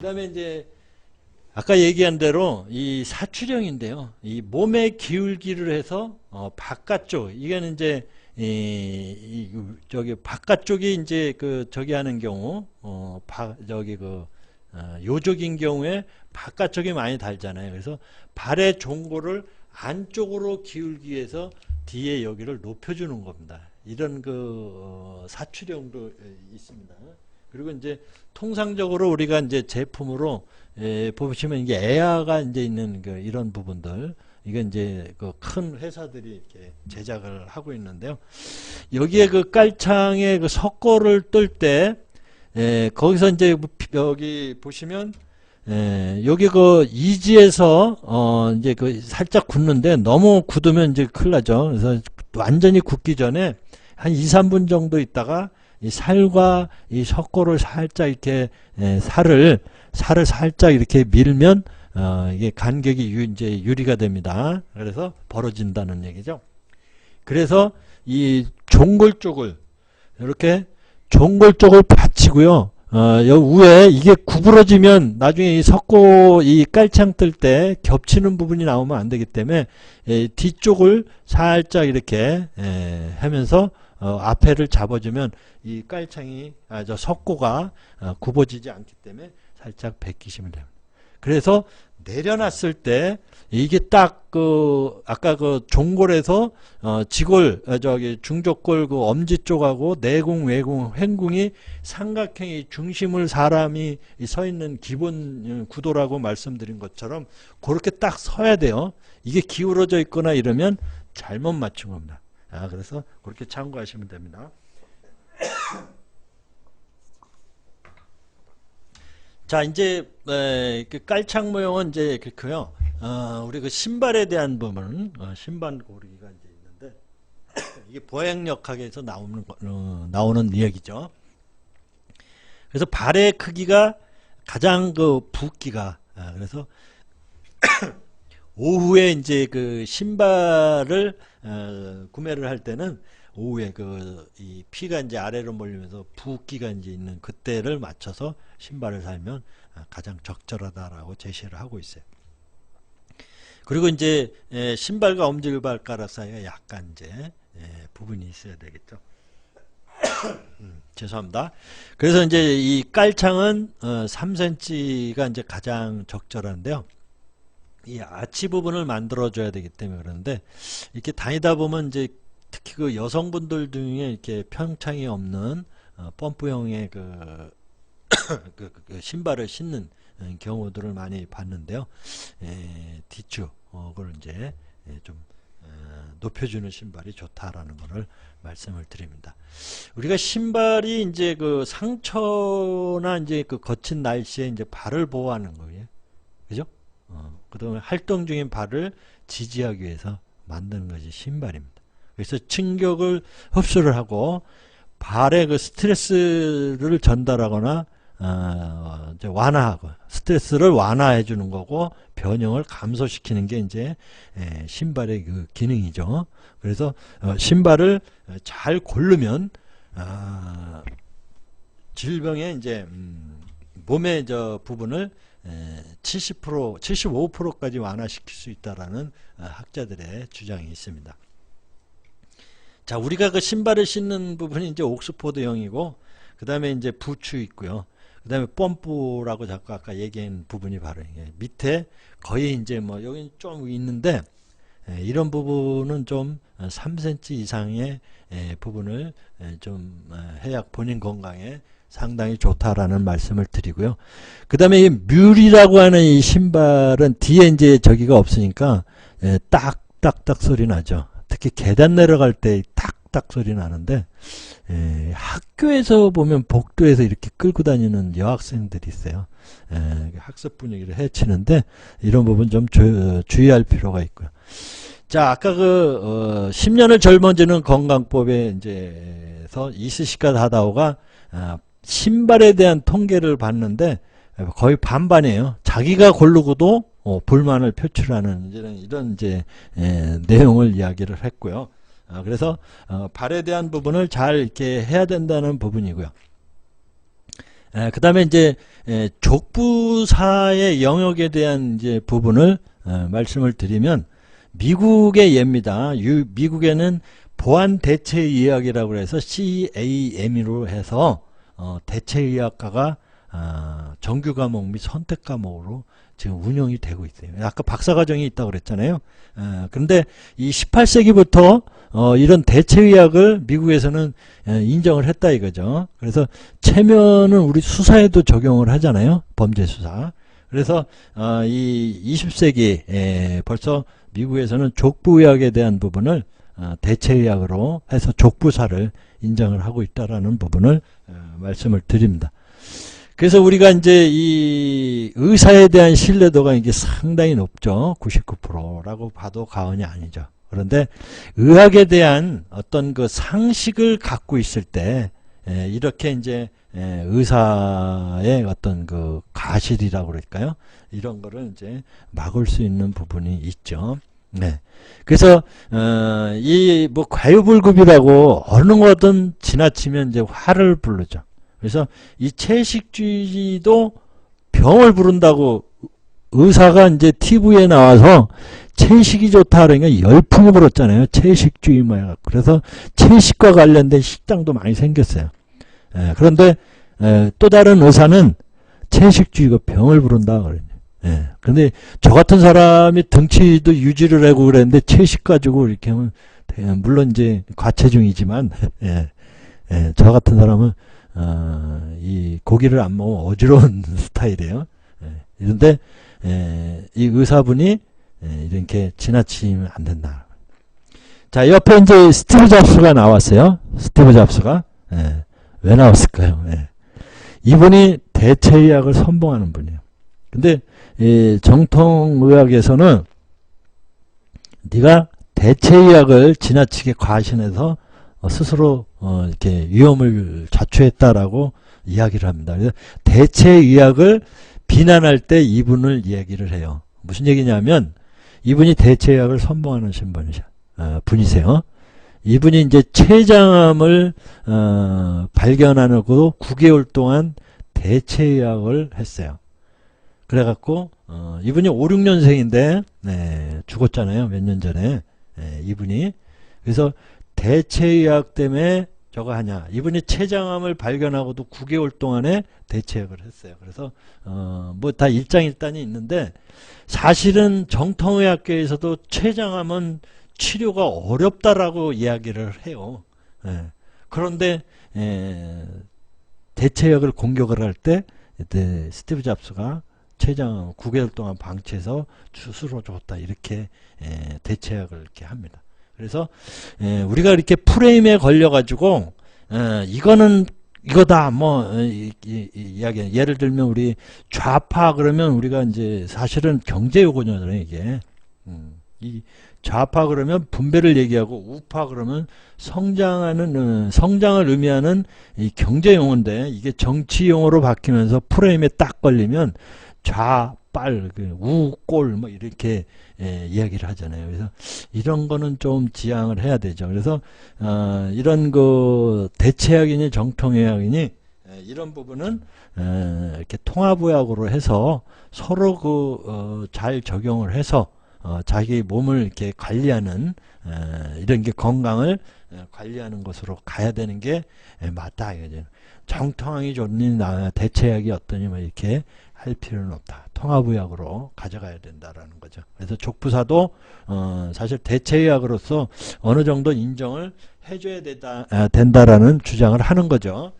그다음에 이제 아까 얘기한 대로 이 사출형인데요. 이 몸의 기울기를 해서 바깥쪽 이게는 이제 저기 바깥쪽이 이제 그 저기 하는 경우 저기 요족인 경우에 바깥쪽이 많이 달잖아요. 그래서 발의 종골을 안쪽으로 기울기 위해서 뒤에 여기를 높여주는 겁니다. 이런 사출형도 있습니다. 그리고 이제 통상적으로 우리가 이제 제품으로 보시면 이게 에어가 이제 있는 이런 부분들, 이건 이제 큰 회사들이 이렇게 제작을 하고 있는데요. 여기에 깔창에 석고를 뜰 때, 거기서 이제 여기 보시면, 여기 이지에서 이제 살짝 굳는데 너무 굳으면 이제 큰일 나죠. 그래서 완전히 굳기 전에 한 2, 3분 정도 있다가 이 살과 이 석고를 살짝 이렇게 살을 살짝 이렇게 밀면 이게 간격이 이제 유리가 됩니다. 그래서 벌어진다는 얘기죠. 그래서 이 종골 쪽을 이렇게 종골 쪽을 받치고요. 여기 위에 이게 구부러지면 나중에 이 석고 이 깔창 뜰 때 겹치는 부분이 나오면 안 되기 때문에 뒤쪽을 살짝 이렇게 하면서 앞에를 잡아주면 이 깔창이 저 석고가 굽어지지 않기 때문에 살짝 베끼시면 됩니다. 그래서 내려놨을 때 이게 딱 아까 종골에서 지골 저기 중족골 엄지 쪽하고 내궁 외궁 횡궁이 삼각형의 중심을 사람이 서 있는 기본 구도라고 말씀드린 것처럼 그렇게 딱 서야 돼요. 이게 기울어져 있거나 이러면 잘못 맞춘 겁니다. 그래서 그렇게 참고하시면 됩니다. 자, 이제 깔창 모형은 이제 그렇고요. 우리 신발에 대한 부분은 신발 고르기가 이제 있는데 이게 보행역학에서 나오는 이야기죠. 그래서 발의 크기가 가장 붓기가 그래서 오후에 이제 신발을 구매를 할 때는 오후에 이 피가 이제 아래로 몰리면서 붓기가 이제 있는 그때를 맞춰서 신발을 사면 가장 적절하다라고 제시를 하고 있어요. 그리고 이제 신발과 엄지발가락 사이가 약간 이제 부분이 있어야 되겠죠. 죄송합니다. 그래서 이제 이 깔창은 3cm가 이제 가장 적절한데요. 이 아치 부분을 만들어줘야 되기 때문에 그러는데 이렇게 다니다 보면 이제 특히 여성분들 중에 이렇게 평창이 없는 펌프형의 신발을 신는 경우들을 많이 봤는데요. 뒤축을 이제 좀 높여주는 신발이 좋다라는 것을 말씀을 드립니다. 우리가 신발이 이제 상처나 이제 거친 날씨에 이제 발을 보호하는 거예요. 그죠? 그다음에 활동 중인 발을 지지하기 위해서 만드는 것이 신발입니다. 그래서 충격을 흡수를 하고 발에 스트레스를 전달하거나 완화하고 스트레스를 완화해 주는 거고 변형을 감소시키는 게 이제 신발의 기능이죠. 그래서 신발을 잘 고르면 질병의 이제 몸의 부분을 70%, 75%까지 완화시킬 수 있다라는 학자들의 주장이 있습니다. 자, 우리가 신발을 신는 부분이 이제 옥스포드형이고, 그 다음에 이제 부추 있고요. 그 다음에 펌프라고 자꾸 아까 얘기한 부분이 바로 이게 밑에 거의 이제 여기 좀 있는데, 이런 부분은 좀 3cm 이상의 부분을 좀 해야 본인 건강에 상당히 좋다라는 말씀을 드리고요. 그 다음에 이 뮬이라고 하는 이 신발은 뒤에 이제 저기가 없으니까 딱딱딱 소리 나죠. 특히 계단 내려갈 때 딱딱 소리 나는데 학교에서 보면 복도에서 이렇게 끌고 다니는 여학생들이 있어요. 학습 분위기를 해치는데 이런 부분 좀 주의할 필요가 있고요. 자, 아까 10년을 젊어지는 건강법에 이제서 이스시카 다다오가 신발에 대한 통계를 봤는데 거의 반반이에요. 자기가 고르고도 불만을 표출하는 이런 이제 내용을 이야기를 했고요. 그래서 발에 대한 부분을 잘 이렇게 해야 된다는 부분이고요. 그 다음에 이제 족부사의 영역에 대한 이제 부분을 말씀을 드리면 미국의 예입니다. 미국에는 보안대체의학이라고 해서 CAM으로 해서 대체의학과가 정규 과목 및 선택 과목으로 지금 운영이 되고 있어요. 아까 박사과정이 있다고 그랬잖아요. 그런데 이 18세기부터 이런 대체의학을 미국에서는 인정을 했다 이거죠. 그래서 체면은 우리 수사에도 적용을 하잖아요. 범죄수사. 그래서 이 20세기 벌써 미국에서는 족부의학에 대한 부분을 대체의학으로 해서 족부사를 인정을 하고 있다라는 부분을 말씀을 드립니다. 그래서 우리가 이제 이 의사에 대한 신뢰도가 이게 상당히 높죠. 99%라고 봐도 과언이 아니죠. 그런데 의학에 대한 어떤 그 상식을 갖고 있을 때 이렇게 이제 의사의 어떤 그 가실이라고 그럴까요? 이런 거를 이제 막을 수 있는 부분이 있죠. 네. 그래서 이 뭐 과유불급이라고 어느 거든 지나치면 이제 화를 부르죠. 그래서 이 채식주의도 병을 부른다고 의사가 이제 TV에 나와서 채식이 좋다 그러니까 열풍이 불었잖아요. 채식주의만. 그래서 채식과 관련된 식당도 많이 생겼어요. 그런데 또 다른 의사는 채식주의가 병을 부른다 그러죠. 근데 저 같은 사람이 등치도 유지를 하고 그랬는데 채식 가지고 이렇게 하면 물론 이제 과체중이지만 저 같은 사람은 이 고기를 안 먹으면 어지러운 스타일이에요. 그런데 이 의사분이 이렇게 지나치면 안 된다. 자, 옆에 이제 스티브 잡스가 나왔어요. 스티브 잡스가 왜 나왔을까요? 이분이 대체의학을 선봉하는 분이에요. 근데 이 정통의학에서는 네가 대체의학을 지나치게 과신해서 스스로 이렇게 위험을 자초했다라고 이야기를 합니다. 그래서 대체의학을 비난할 때 이분을 이야기를 해요. 무슨 얘기냐면 이분이 대체의학을 선봉하는 분이세요. 이분이 이제 췌장암을 발견하고 9개월 동안 대체의학을 했어요. 그래갖고 이분이 5, 6년생인데 죽었잖아요. 몇 년 전에 이분이. 그래서 대체의학 때문에 저거 하냐. 이분이 췌장암을 발견하고도 9개월 동안에 대체약을 했어요. 그래서 뭐 다 일장일단이 있는데 사실은 정통의학계에서도 췌장암은 치료가 어렵다라고 이야기를 해요. 그런데 대체약을 공격을 할 때 스티브 잡스가 췌장암 9개월 동안 방치해서 수술을 줬다 이렇게 대체약을 이렇게 합니다. 그래서 우리가 이렇게 프레임에 걸려가지고 이거는 이거다 뭐 이야기 예를 들면 우리 좌파 그러면 우리가 이제 사실은 경제 용어잖아요 이게. 이 좌파 그러면 분배를 얘기하고 우파 그러면 성장을 의미하는 이 경제 용어인데 이게 정치 용어로 바뀌면서 프레임에 딱 걸리면 좌빨 우꼴 뭐 이렇게 이야기를 하잖아요. 그래서 이런 거는 좀 지양을 해야 되죠. 그래서 이런 그 대체학이니 정통의학이니 이런 부분은 이렇게 통합의학으로 해서 서로 잘 적용을 해서 자기 몸을 이렇게 관리하는 이런 게 건강을 관리하는 것으로 가야 되는 게 맞다 이거죠. 정통학이 좋니 대체학이 어떠니 뭐 이렇게 할 필요는 없다. 통합의학으로 가져가야 된다라는 거죠. 그래서 족부사도 사실 대체의학으로서 어느 정도 인정을 해줘야 된다라는 주장을 하는 거죠.